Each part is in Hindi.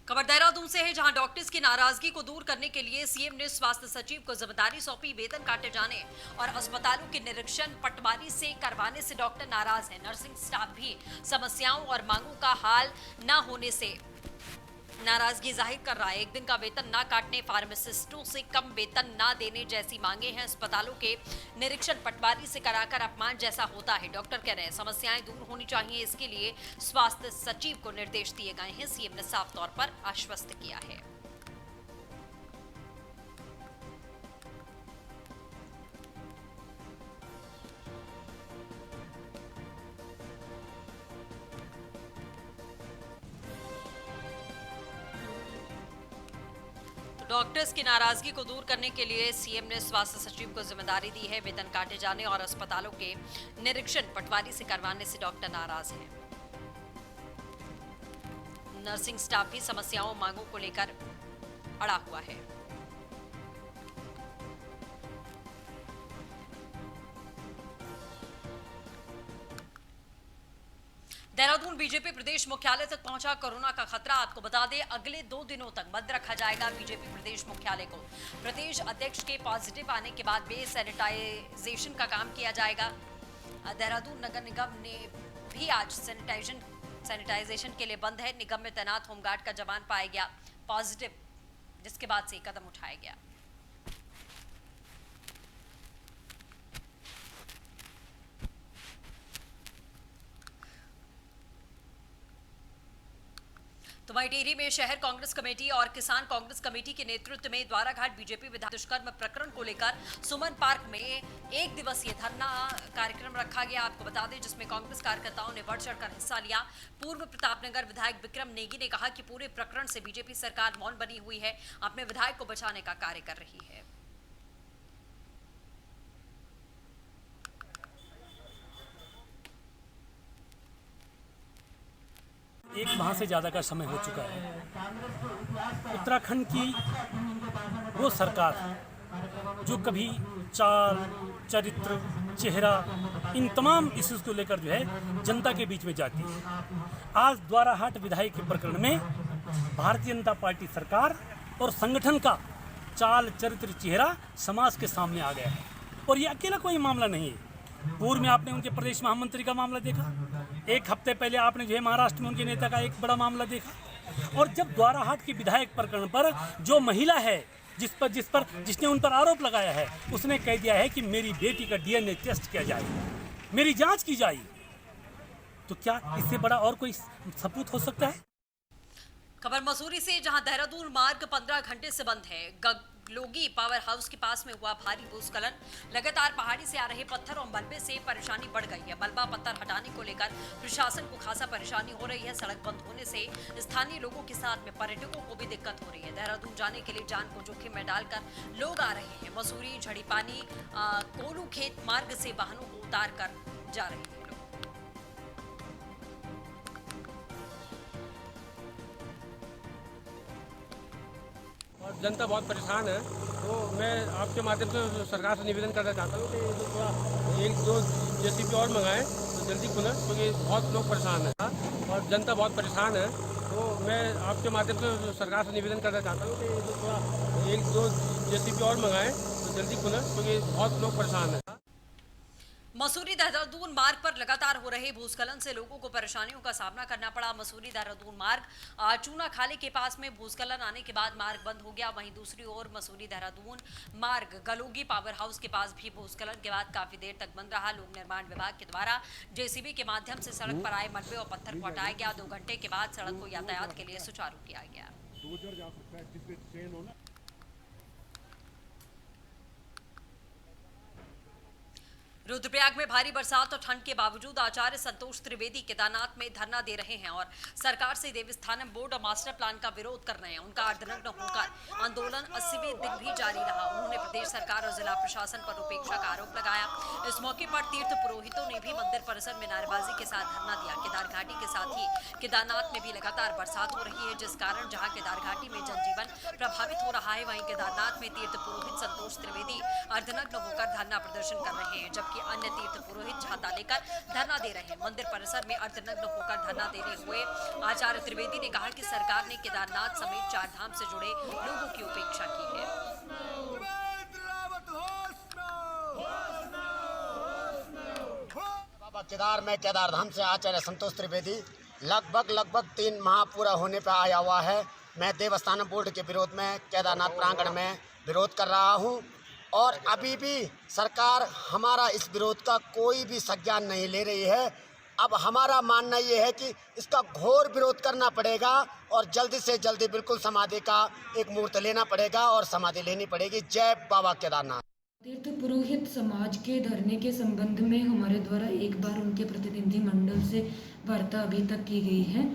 खबर देहरादून से है, जहां डॉक्टर्स की नाराजगी को दूर करने के लिए सीएम ने स्वास्थ्य सचिव को जिम्मेदारी सौंपी। वेतन काटे जाने और अस्पतालों के निरीक्षण पटवारी से करवाने से डॉक्टर नाराज हैं। नर्सिंग स्टाफ भी समस्याओं और मांगों का हाल न होने से नाराजगी जाहिर कर रहा है। एक दिन का वेतन ना काटने, फार्मासिस्टों से कम वेतन ना देने जैसी मांगे हैं। अस्पतालों के निरीक्षण पटवारी से कराकर अपमान जैसा होता है। डॉक्टर कह रहे हैं समस्याएं दूर होनी चाहिए, इसके लिए स्वास्थ्य सचिव को निर्देश दिए गए हैं। सीएम ने साफ तौर पर आश्वस्त किया है। डॉक्टर्स की नाराजगी को दूर करने के लिए सीएम ने स्वास्थ्य सचिव को जिम्मेदारी दी है। वेतन काटे जाने और अस्पतालों के निरीक्षण पटवारी से करवाने से डॉक्टर नाराज हैं। नर्सिंग स्टाफ भी समस्याओं मांगों को लेकर अड़ा हुआ है। देहरादून बीजेपी प्रदेश मुख्यालय तक पहुंचा कोरोना का खतरा। आपको बता दें, अगले 2 दिनों तक बंद रखा जाएगा बीजेपी प्रदेश मुख्यालय को। प्रदेश अध्यक्ष के पॉजिटिव आने के बाद भी सैनिटाइजेशन का काम किया जाएगा। देहरादून नगर निगम ने भी आज सैनिटाइजेशन के लिए बंद है। निगम में तैनात होमगार्ड का जवान पाया गया पॉजिटिव, जिसके बाद से कदम उठाया गया। तो वहीं टिहरी में शहर कांग्रेस कमेटी और किसान कांग्रेस कमेटी के नेतृत्व में द्वाराघाट बीजेपी विधायक दुष्कर्म प्रकरण को लेकर सुमन पार्क में 1 दिवसीय धरना कार्यक्रम रखा गया। आपको बता दें, जिसमें कांग्रेस कार्यकर्ताओं ने बढ़ चढ़कर हिस्सा लिया। पूर्व प्रतापनगर विधायक विक्रम नेगी ने कहा कि पूरे प्रकरण से बीजेपी सरकार मौन बनी हुई है, अपने विधायक को बचाने का कार्य कर रही है। एक माह से ज़्यादा का समय हो चुका है। उत्तराखंड की वो सरकार जो कभी चाल, चरित्र, चेहरा, इन तमाम इश्यूज़ को लेकर जो है जनता के बीच में जाती है, आज द्वाराहाट विधायक के प्रकरण में भारतीय जनता पार्टी सरकार और संगठन का चाल, चरित्र, चेहरा समाज के सामने आ गया है। और ये अकेला कोई मामला नहीं है। पूर्व में आपने उनके प्रदेश महामंत्री का मामला देखा, 1 हफ्ते पहले आपने जो है महाराष्ट्र में उनके नेता का एक बड़ा मामला देखा। और जब द्वाराहाट की विधायक प्रकरण पर जो महिला है जिसने उन पर आरोप लगाया है, उसने कह दिया है कि मेरी बेटी का डीएनए टेस्ट किया जाए, मेरी जांच की जाए, तो क्या इससे बड़ा और कोई सबूत हो सकता है? खबर मसूरी से, जहां देहरादून मार्ग 15 घंटे से बंद है। गगलोगी पावर हाउस के पास में हुआ भारी भूस्खलन। लगातार पहाड़ी से आ रहे पत्थर और मलबे से परेशानी बढ़ गई है। मलबा पत्थर हटाने को लेकर प्रशासन को खासा परेशानी हो रही है। सड़क बंद होने से स्थानीय लोगों के साथ में पर्यटकों को भी दिक्कत हो रही है। देहरादून जाने के लिए जान को जोखिम में डालकर लोग आ रहे हैं। मसूरी, झड़ीपानी, कोलू खेत मार्ग से वाहनों को उतार कर जा रहे हैं। और जनता बहुत परेशान है, तो मैं आपके माध्यम से सरकार से निवेदन करना चाहता हूँ कि जो थोड़ा 1-2 जेसीबी और मंगाएं तो जल्दी खुले, क्योंकि बहुत लोग परेशान हैं और जनता बहुत परेशान है। तो मैं आपके माध्यम से सरकार से निवेदन करना चाहता हूँ कि जो थोड़ा 1-2 जेसीबी और मंगाएं तो जल्दी खुले, क्योंकि बहुत लोग परेशान हैं। मसूरी देहरादून मार्ग पर लगातार हो रहे भूस्खलन से लोगों को परेशानियों का सामना करना पड़ा। मसूरी देहरादून मार्ग चूना खाली के पास में भूस्खलन आने के बाद मार्ग बंद हो गया। वहीं दूसरी ओर मसूरी देहरादून मार्ग गलोगी पावर हाउस के पास भी भूस्खलन के बाद काफी देर तक बंद रहा। लोक निर्माण विभाग के द्वारा जेसीबी के माध्यम से सड़क पर आए मलबे और पत्थर को हटाया गया। 2 घंटे के बाद सड़क को यातायात के लिए सुचारू किया गया। रुद्रप्रयाग में भारी बरसात और ठंड के बावजूद आचार्य संतोष त्रिवेदी केदारनाथ में धरना दे रहे हैं और सरकार से देवस्थानम बोर्ड और मास्टर प्लान का विरोध कर रहे हैं। उनका अर्धनग्न होकर आंदोलन 80वें दिन भी जारी रहा। उन्होंने प्रदेश सरकार और जिला प्रशासन पर उपेक्षा का आरोप लगाया। इस मौके पर तीर्थ पुरोहितों ने भी मंदिर परिसर में नारेबाजी के साथ धरना दिया। केदार घाटी के साथ ही केदारनाथ में भी लगातार बरसात हो रही है, जिस कारण जहां केदार घाटी में जनजीवन प्रभावित हो रहा है, वहीं केदारनाथ में तीर्थ पुरोहित संतोष त्रिवेदी अर्धनग्न होकर धरना प्रदर्शन कर रहे हैं। जबकि जबकि अन्य तीर्थ पुरोहित छाता लेकर धरना दे रहे हैं। मंदिर परिसर में अर्धनग्न होकर धरना देने हुए आचार्य त्रिवेदी ने कहा कि सरकार ने केदारनाथ समेत 4 धाम से जुड़े लोगों की उपेक्षा की है। बाबा केदार में केदारधाम से आचार्य संतोष त्रिवेदी लगभग 3 माह पूरा होने पर आया हुआ है। मैं देवस्थानम बोर्ड के विरोध में केदारनाथ प्रांगण में विरोध कर रहा हूं और अभी भी सरकार हमारा इस विरोध का कोई भी संज्ञान नहीं ले रही है। अब हमारा मानना ये है कि इसका घोर विरोध करना पड़ेगा और जल्दी से जल्दी बिल्कुल समाधि का एक मुहूर्त लेना पड़ेगा और समाधि लेनी पड़ेगी। जय बाबा केदारनाथ। तीर्थ पुरोहित समाज के धरने के संबंध में हमारे द्वारा एक बार उनके प्रतिनिधि मंडल से वार्ता अभी तक की गई है,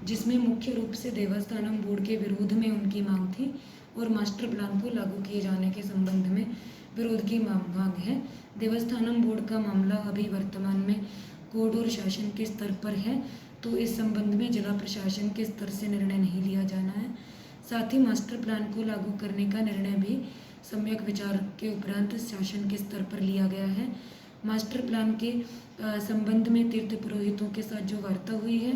जिसमें मुख्य रूप से देवस्थानम बोर्ड के विरोध में उनकी मांग थी और मास्टर प्लान को लागू किए जाने के संबंध में विरोध की मांग है। देवस्थानम बोर्ड का मामला अभी वर्तमान में कोर्ट और शासन के स्तर पर है, तो इस संबंध में जिला प्रशासन के स्तर से निर्णय नहीं लिया जाना है। साथ ही मास्टर प्लान को लागू करने का निर्णय भी सम्यक विचार के उपरांत शासन के स्तर पर लिया गया है। मास्टर प्लान के संबंध में तीर्थ पुरोहितों के साथ जो वार्ता हुई है,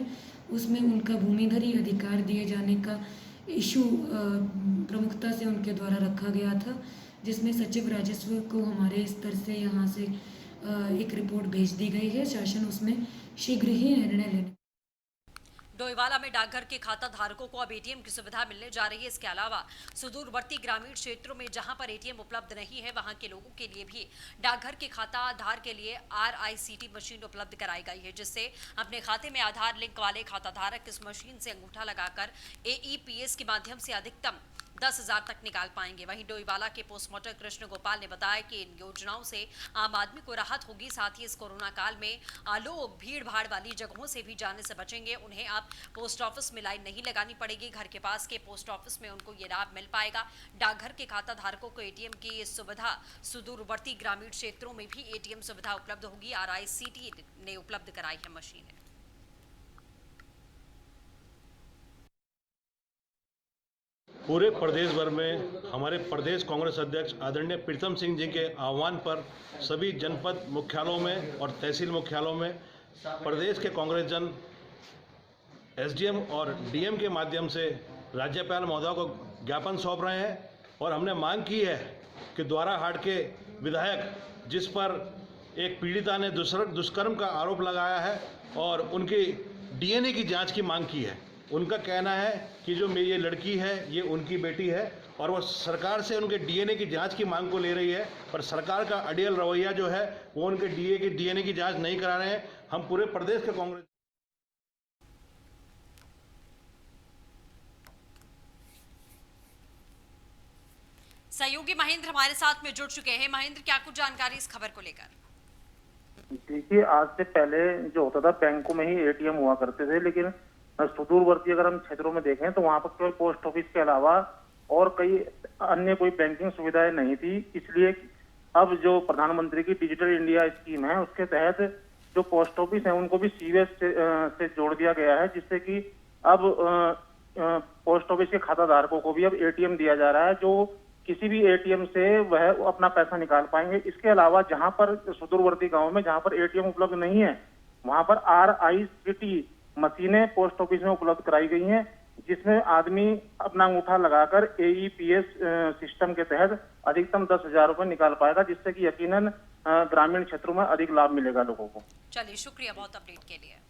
उसमें उनका भूमिधरी अधिकार दिए जाने का इशू प्रमुखता से उनके द्वारा रखा गया था, जिसमें सचिव राजस्व को हमारे स्तर से यहाँ से एक रिपोर्ट भेज दी गई है। शासन उसमें शीघ्र ही निर्णय लेने। डोईवाला में डाकघर के खाता धारकों को अब एटीएम की सुविधा मिलने जा रही है। इसके अलावा सुदूरवर्ती ग्रामीण क्षेत्रों में जहां पर एटीएम उपलब्ध नहीं है, वहां के लोगों के लिए भी डाकघर के खाता आधार के लिए RICT मशीन उपलब्ध कराई गई है, जिससे अपने खाते में आधार लिंक वाले खाता धारक इस मशीन से अंगूठा लगाकर AEPS के माध्यम से अधिकतम 10,000 तक निकाल पाएंगे। वहीं डोईवाला के पोस्टमास्टर कृष्ण गोपाल ने बताया कि इन योजनाओं से आम आदमी को राहत होगी, साथ ही इस कोरोना काल में लोग भीड़ भाड़ वाली जगहों से भी जाने से बचेंगे। उन्हें अब पोस्ट ऑफिस में लाइन नहीं लगानी पड़ेगी, घर के पास के पोस्ट ऑफिस में उनको ये लाभ मिल पाएगा। डाकघर के खाता धारकों को एटीएम की इस सुविधा सुदूरवर्ती ग्रामीण क्षेत्रों में भी एटीएम सुविधा उपलब्ध होगी। RICT ने उपलब्ध कराई है मशीनें। पूरे प्रदेश भर में हमारे प्रदेश कांग्रेस अध्यक्ष आदरणीय प्रीतम सिंह जी के आह्वान पर सभी जनपद मुख्यालयों में और तहसील मुख्यालयों में प्रदेश के कांग्रेस जन SDM और DM के माध्यम से राज्यपाल महोदय को ज्ञापन सौंप रहे हैं और हमने मांग की है कि द्वाराहाट के विधायक जिस पर एक पीड़िता ने दुष्कर्म का आरोप लगाया है और उनकी DNA की जांच की मांग की है। उनका कहना है कि जो मेरी ये लड़की है ये उनकी बेटी है और वो सरकार से उनके DNA की जांच की मांग को ले रही है, पर सरकार का अड़ियल रवैया जो है वो उनके DNA की जांच नहीं करा रहे हैं। हम पूरे प्रदेश के कांग्रेस सहयोगी महेंद्र हमारे साथ में जुड़ चुके हैं। महेंद्र, क्या कुछ जानकारी इस खबर को लेकर? देखिए, आज से पहले जो होता था बैंकों में ही ATM हुआ करते थे, लेकिन सुदूरवर्ती अगर हम क्षेत्रों में देखें तो वहां पर केवल पोस्ट ऑफिस के अलावा और कई अन्य कोई बैंकिंग सुविधाएं नहीं थी। इसलिए अब जो प्रधानमंत्री की डिजिटल इंडिया स्कीम है उसके तहत जो पोस्ट ऑफिस है उनको भी CVS से जोड़ दिया गया है, जिससे कि अब पोस्ट ऑफिस के खाता धारकों को भी अब ATM दिया जा रहा है, जो किसी भी ATM से वह अपना पैसा निकाल पाएंगे। इसके अलावा जहां पर सुदूरवर्ती गाँव में जहां पर ATM उपलब्ध नहीं है वहां पर RICT मशीनें पोस्ट ऑफिस में उपलब्ध कराई गई हैं, जिसमें आदमी अपना अंगूठा लगाकर AEPS सिस्टम के तहत अधिकतम 10,000 रुपए निकाल पाएगा, जिससे कि यकीनन ग्रामीण क्षेत्रों में अधिक लाभ मिलेगा लोगों को। चलिए, शुक्रिया बहुत अपडेट के लिए।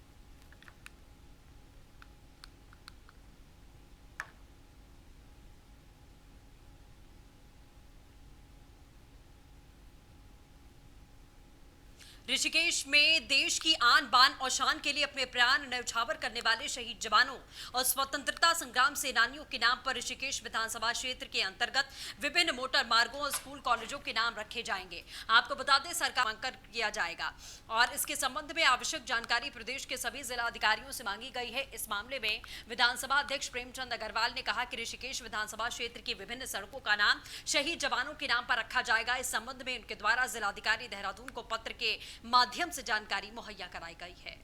ऋषिकेश में देश की आन बान और शान के लिए अपने प्राण न्यौछावर करने वाले शहीद जवानों और स्वतंत्रता संग्राम सेनानियों के नाम पर ऋषिकेश विधानसभा क्षेत्र के अंतर्गत विभिन्न मोटर मार्गों और स्कूल कॉलेजों के नाम रखे जाएंगे। आपको बता दें, सरकार अंकर किया जाएगा और इसके संबंध में आवश्यक जानकारी प्रदेश के सभी जिला अधिकारियों से मांगी गई है। इस मामले में विधानसभा अध्यक्ष प्रेमचंद अग्रवाल ने कहा कि ऋषिकेश विधानसभा क्षेत्र की विभिन्न सड़कों का नाम शहीद जवानों के नाम पर रखा जाएगा। इस संबंध में उनके द्वारा जिलाधिकारी देहरादून को पत्र के माध्यम से जानकारी मुहैया कराई गई है।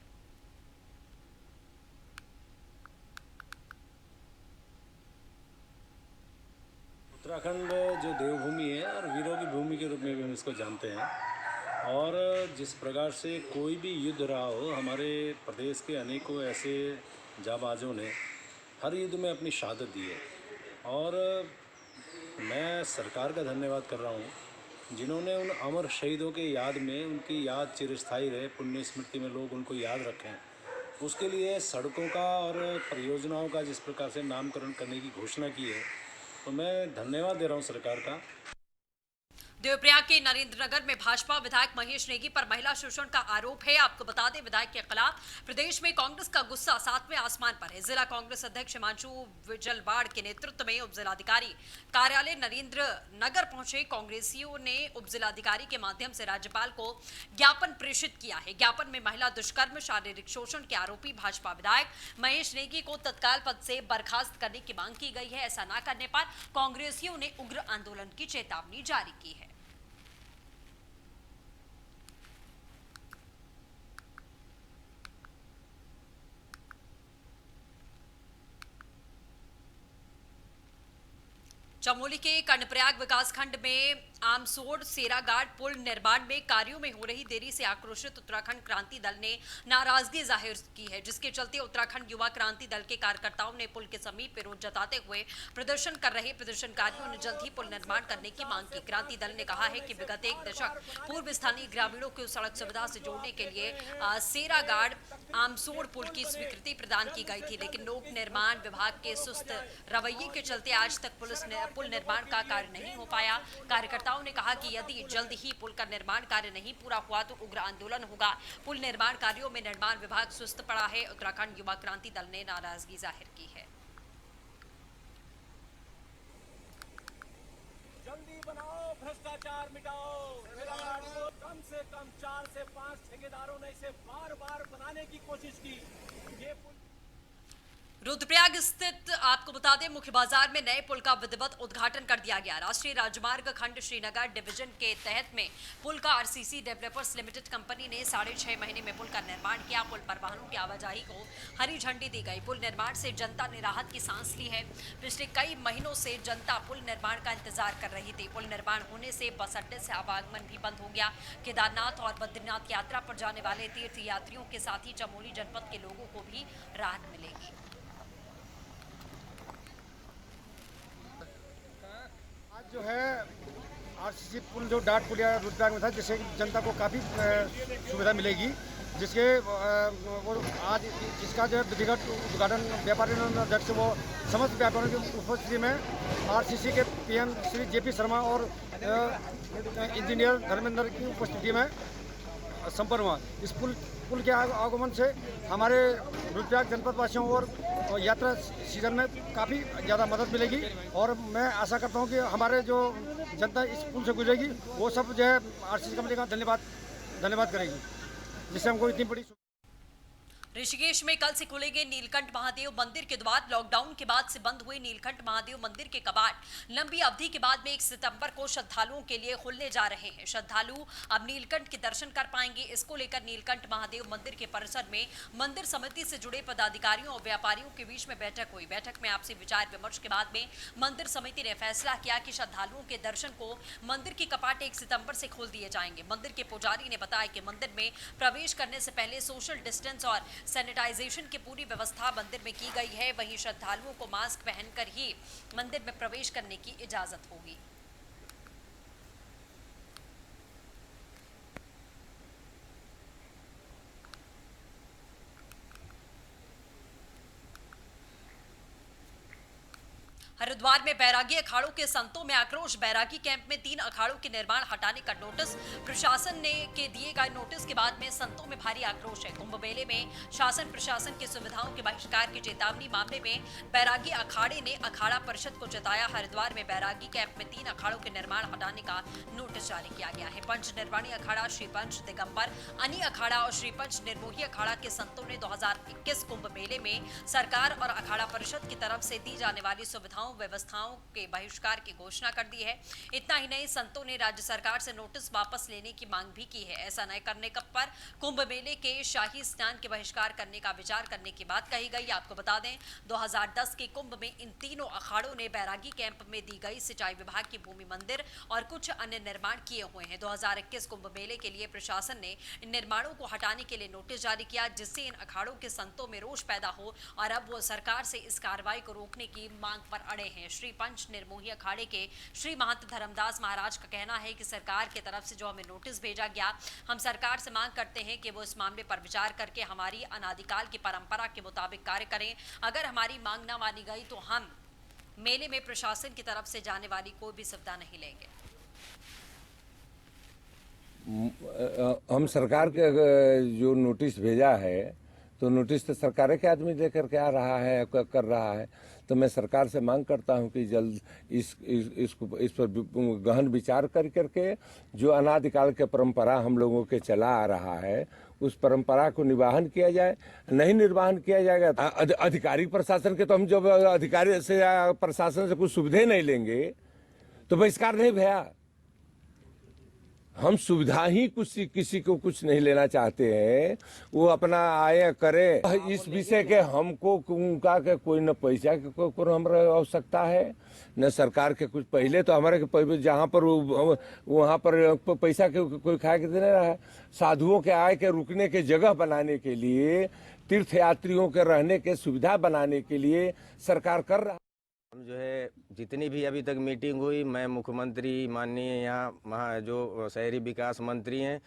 उत्तराखंड जो देवभूमि है और वीरों की भूमि के रूप में भी हम इसको जानते हैं, और जिस प्रकार से कोई भी युद्ध रहा हो, हमारे प्रदेश के अनेकों ऐसे जाबाजों ने हर युद्ध में अपनी शहादत दी है। और मैं सरकार का धन्यवाद कर रहा हूँ जिन्होंने उन अमर शहीदों के याद में, उनकी याद चिरस्थायी रहे, पुण्य स्मृति में लोग उनको याद रखें, उसके लिए सड़कों का और परियोजनाओं का जिस प्रकार से नामकरण करने की घोषणा की है, तो मैं धन्यवाद दे रहा हूँ सरकार का। देवप्रयाग के नरेंद्रनगर में भाजपा विधायक महेश नेगी पर महिला शोषण का आरोप है। आपको बता दें, विधायक के खिलाफ प्रदेश में कांग्रेस का गुस्सा 7वें आसमान पर है। जिला कांग्रेस अध्यक्ष हिमांशु विजलवाड़ के नेतृत्व में उपजिलाधिकारी कार्यालय नरेंद्रनगर पहुंचे कांग्रेसियों ने उपजिलाधिकारी के माध्यम से राज्यपाल को ज्ञापन प्रेषित किया है। ज्ञापन में महिला दुष्कर्म, शारीरिक शोषण के आरोपी भाजपा विधायक महेश नेगी को तत्काल पद से बर्खास्त करने की मांग की गई है। ऐसा न करने पर कांग्रेसियों ने उग्र आंदोलन की चेतावनी जारी की है। चमोली के कर्णप्रयाग विकासखंड में आमसोड़ सेरागाड़ पुल निर्माण में कार्यों में हो रही देरी से आक्रोशित उत्तराखंड क्रांति दल ने नाराजगी जाहिर की है, जिसके चलते उत्तराखंड युवा क्रांति दल के कार्यकर्ताओं ने पुल के समीप विरोध जताते हुए प्रदर्शन कर रहे प्रदर्शनकारियों ने जल्द ही पुल निर्माण करने की मांग की। क्रांति दल ने कहा है कि विगत एक दशक पूर्व स्थानीय ग्रामीणों को सड़क सुविधा से जोड़ने के लिए सेरागाड़ आमसोड़ पुल की स्वीकृति प्रदान की गई थी, लेकिन लोक निर्माण विभाग के सुस्त रवैये के चलते आज तक पुल निर्माण का कार्य नहीं हो पाया। कार्यकर्ताओं ने कहा कि यदि जल्द ही पुल का निर्माण कार्य नहीं पूरा हुआ तो उग्र आंदोलन होगा। पुल निर्माण कार्यों में निर्माण विभाग सुस्त पड़ा है। उत्तराखंड युवा क्रांति दल ने नाराजगी जाहिर की है। जल्दी बनाओ, भ्रष्टाचार मिटाओ। कम से कम 4 से 5 ठेकेदारों ने इसे बार-बार बनाने की कोशिश की। ये पुल रुद्रप्रयाग स्थित आपको बता दें, मुख्य बाजार में नए पुल का विधिवत उद्घाटन कर दिया गया। राष्ट्रीय राजमार्ग खंड श्रीनगर डिवीजन के तहत में पुल का आरसीसी डेवलपर्स लिमिटेड कंपनी ने 6.5 महीने में पुल का निर्माण किया। पुल पर वाहनों की आवाजाही को हरी झंडी दी गई। पुल निर्माण से जनता ने राहत की सांस ली है। पिछले कई महीनों से जनता पुल निर्माण का इंतजार कर रही थी। पुल निर्माण होने से बस अड्डे से आवागमन भी बंद हो गया। केदारनाथ और बद्रीनाथ यात्रा पर जाने वाले तीर्थ यात्रियों के साथ ही चमोली जनपद के लोगों को भी राहत मिलेगी। जो है आरसीसी पुल जो डाट पुल या रुद्रप्रयाग में था, जिससे जनता को काफ़ी सुविधा मिलेगी, जिसके वो आज जिसका जो है विधिवत उद्घाटन व्यापारियों अध्यक्ष वो समस्त व्यापारियों की उपस्थिति में आरसीसी के पीएम श्री जेपी शर्मा और इंजीनियर धर्मेंद्र की उपस्थिति में संपन्न हुआ। इस पुल के आगमन से हमारे रुद्रप्रयाग जनपद वासियों और यात्रा सीजन में काफ़ी ज़्यादा मदद मिलेगी और मैं आशा करता हूं कि हमारे जो जनता इस पुल से गुजरेगी वो सब जो है आरसीसी कंपनी का धन्यवाद करेगी, जिससे हमको इतनी बड़ी। ऋषिकेश में कल से खुलेंगे नीलकंठ महादेव मंदिर के द्वार। लॉकडाउन के बाद से बंद हुए नीलकंठ महादेव मंदिर के कपाट लंबी अवधि के बाद में 1 सितंबर को श्रद्धालुओं के लिए खुलने जा रहे हैं। श्रद्धालु अब नीलकंठ के दर्शन कर पाएंगे। इसको लेकर नीलकंठ महादेव मंदिर के परिसर में मंदिर समिति से जुड़े पदाधिकारियों और व्यापारियों के बीच में बैठक हुई। बैठक में आपसी विचार विमर्श के बाद में मंदिर समिति ने फैसला किया कि श्रद्धालुओं के दर्शन को मंदिर के कपाट 1 सितंबर से खोल दिए जाएंगे। मंदिर के पुजारी ने बताया कि मंदिर में प्रवेश करने से पहले सोशल डिस्टेंस और सैनिटाइजेशन की पूरी व्यवस्था मंदिर में की गई है। वहीं श्रद्धालुओं को मास्क पहनकर ही मंदिर में प्रवेश करने की इजाजत होगी। हरिद्वार में बैरागी अखाड़ों के संतों में आक्रोश। बैरागी कैंप में 3 अखाड़ों के निर्माण हटाने का नोटिस प्रशासन ने के दिए गए नोटिस के बाद में संतों में भारी आक्रोश है। कुंभ मेले में शासन प्रशासन की सुविधाओं के बहिष्कार की चेतावनी मामले में बैरागी अखाड़े ने अखाड़ा परिषद को जताया। हरिद्वार में बैरागी कैंप में 3 अखाड़ों के निर्माण हटाने का नोटिस जारी किया गया है। पंच निर्वाणी अखाड़ा, श्री पंच दिगंबर अनी अखाड़ा और श्री पंच निर्मोही अखाड़ा के संतों ने 2021 कुंभ मेले में सरकार और अखाड़ा परिषद की तरफ से दी जाने वाली सुविधाओं सेवाओं व्यवस्थाओं के बहिष्कार की घोषणा कर दी है। इतना ही नहीं, संतों ने राज्य सरकार से नोटिस वापस लेने की मांग भी की है। ऐसा न करने पर कुंभ मेले के शाही स्नान के बहिष्कार करने का विचार करने की बात कही गई। आपको बता दें, 2010 के कुंभ में इन तीनों अखाड़ों ने बैरागी कैंप में दी गई सिंचाई विभाग की भूमि, मंदिर और कुछ अन्य निर्माण किए हुए हैं। 2021 कुंभ मेले के लिए प्रशासन ने इन निर्माणों को हटाने के लिए नोटिस जारी किया, जिससे इन अखाड़ों के संतों में रोष पैदा हो और अब वो सरकार से इस कार्रवाई को रोकने की मांग पर अड़े हैं। श्री पंच निर्मोही अखाड़े के श्री महंत धर्मदास महाराज का कहना है कि सरकार की तरफ से जो हमें नोटिस भेजा गया, हम सरकार से मांग करते हैं कि वो इस मामले पर विचार करके हमारी अनादिकाल की परंपरा के मुताबिक कार्य करें। अगर हमारी मांग न मानी गई तो हम मेले में प्रशासन की तरफ से जाने वाली कोई भी सुविधा नहीं लेंगे। हम सरकार के जो नोटिस भेजा है, तो नोटिस तो सरकार के आदमी लेकर के आ रहा है, कर रहा है। तो मैं सरकार से मांग करता हूं कि जल्द इस पर गहन विचार करके जो अनादिकाल के परंपरा हम लोगों के चला आ रहा है, उस परंपरा को निर्वाहन किया जाए। नहीं निर्वाहन किया जाएगा, अधिकारी प्रशासन के तो हम जब अधिकारी से प्रशासन से कुछ सुविधा नहीं लेंगे तो बहिष्कार नहीं भैया। हम सुविधा ही किसी को कुछ नहीं लेना चाहते हैं, वो अपना आए करे। इस विषय के हमको उनका के कोई न पैसा के कोई हमारे आवश्यकता है, न सरकार के कुछ। पहले तो हमारे जहाँ पर वहाँ पर पैसा के कोई खाए के देने रहा है। साधुओं के आए के रुकने के जगह बनाने के लिए, तीर्थ यात्रियों के रहने के सुविधा बनाने के लिए सरकार कर रहा है। हम जो है जितनी भी अभी तक मीटिंग हुई, मैं मुख्यमंत्री, माननीय यहाँ जो शहरी विकास मंत्री हैं,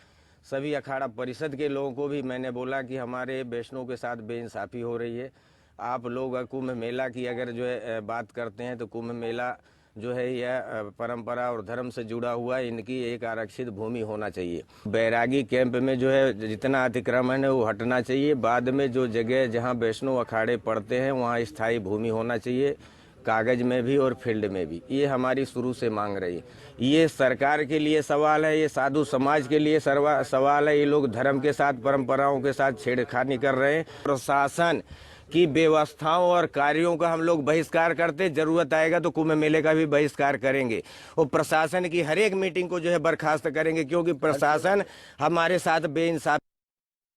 सभी अखाड़ा परिषद के लोगों को भी मैंने बोला कि हमारे वैष्णव के साथ बेइंसाफ़ी हो रही है। आप लोग कुंभ मेला की अगर जो है बात करते हैं तो कुंभ मेला जो है यह परंपरा और धर्म से जुड़ा हुआ, इनकी एक आरक्षित भूमि होना चाहिए। बैरागी कैंप में जो है जितना अतिक्रमण है वो हटना चाहिए। बाद में जो जगह जहाँ वैष्णव अखाड़े पड़ते हैं वहाँ स्थायी भूमि होना चाहिए, कागज में भी और फील्ड में भी। ये हमारी शुरू से मांग रही है। ये सरकार के लिए सवाल है, ये साधु समाज के लिए सवाल है। ये लोग धर्म के साथ, परंपराओं के साथ छेड़खानी कर रहे हैं। प्रशासन की व्यवस्थाओं और कार्यों का हम लोग बहिष्कार करते, जरूरत आएगा तो कुंभ मेले का भी बहिष्कार करेंगे और प्रशासन की हर एक मीटिंग को जो है बर्खास्त करेंगे, क्योंकि प्रशासन हमारे साथ बेइंसाफ।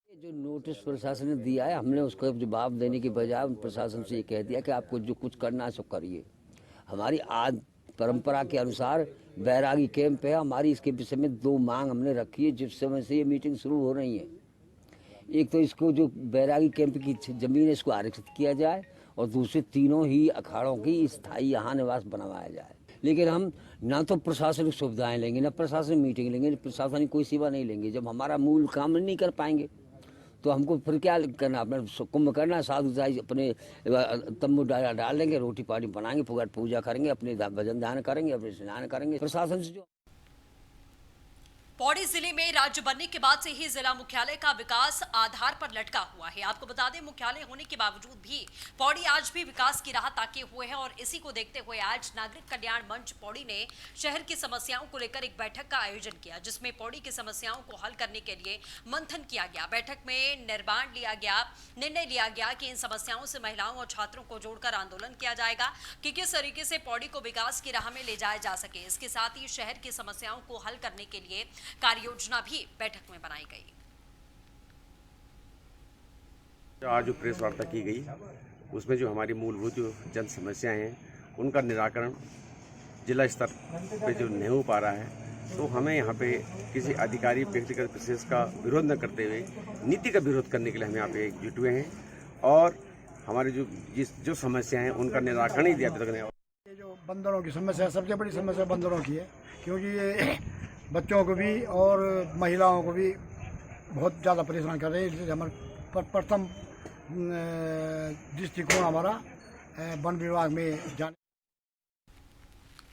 जो नोटिस प्रशासन ने दिया है, हमने उसको जवाब देने की बजाय प्रशासन से ये कह दिया कि आपको जो कुछ करना है सो करिए। हमारी आज परंपरा के अनुसार बैरागी कैंप है, हमारी इसके विषय में 2 मांग हमने रखी है जिस समय से ये मीटिंग शुरू हो रही है। एक तो इसको जो बैरागी कैंप की ज़मीन है इसको आरक्षित किया जाए और दूसरे तीनों ही अखाड़ों की स्थायी यहाँ निवास बनवाया जाए। लेकिन हम ना तो प्रशासनिक सुविधाएँ लेंगे, ना प्रशासनिक मीटिंग लेंगे, प्रशासनिक कोई सेवा नहीं लेंगे। जब हमारा मूल काम नहीं कर पाएंगे तो हमको फिर क्या करना? अपना कुंभ करना, साधु साई अपने तम्बू डाल देंगे, रोटी पानी बनाएंगे, पूजा करेंगे, अपने भजन ध्यान करेंगे, अपने स्नान करेंगे। प्रशासन से जो पौड़ी जिले में राज्य बनने के बाद से ही जिला मुख्यालय का विकास आधार पर लटका हुआ है। आपको बता दें, मुख्यालय होने के बावजूद भी पौड़ी आज भी विकास की राह ताके हुए है और इसी को देखते हुए आज नागरिक कल्याण मंच पौड़ी ने शहर की समस्याओं को लेकर एक बैठक का आयोजन किया, जिसमें पौड़ी की समस्याओं को हल करने के लिए मंथन किया गया। बैठक में निर्णय लिया गया कि इन समस्याओं से महिलाओं और छात्रों को जोड़कर आंदोलन किया जाएगा कि किस तरीके से पौड़ी को विकास की राह में ले जाया जा सके। इसके साथ ही शहर की समस्याओं को हल करने के लिए कार्य योजना भी बैठक में बनाई गई। आज जो प्रेस वार्ता की गई उसमें जो हमारी मूलभूत जो जन समस्याएं हैं उनका निराकरण जिला स्तर पे जो नहीं हो पा रहा है, तो हमें यहाँ पे किसी अधिकारी व्यक्तिगत विशेष का विरोध न करते हुए नीति का विरोध करने के लिए हम यहाँ पे एकजुट हुए हैं और हमारी जो समस्याएं हैं उनका निराकरण ही दिया अभी तक नहीं। ये जो बंदरों की समस्या, सबसे बड़ी समस्या बंदरों की है, क्योंकि ये बच्चों को भी और महिलाओं को भी बहुत ज़्यादा परेशान कर रहे हैं। इसलिए हमारा प्रथम दृष्टिकोण हमारा वन विभाग में जाने।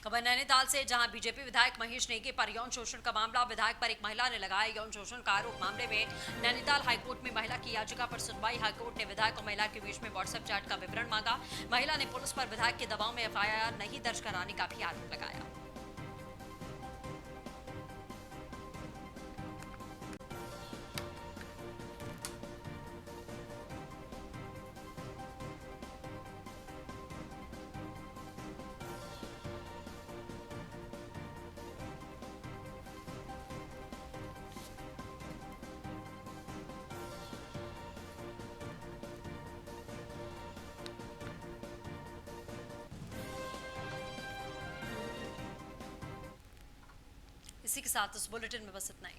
खबर नैनीताल से, जहां बीजेपी विधायक महेश नेगी पर यौन शोषण का मामला, विधायक पर एक महिला ने लगाया यौन शोषण का आरोप। मामले में नैनीताल हाईकोर्ट में महिला की याचिका पर सुनवाई। हाईकोर्ट ने विधायक और महिला के बीच में व्हाट्सएप चैट का विवरण मांगा। महिला ने पुलिस पर विधायक के दबाव में एफआईआर नहीं दर्ज कराने का भी आरोप लगाया। इसी के साथ इस बुलेटिन में बस इतना ही।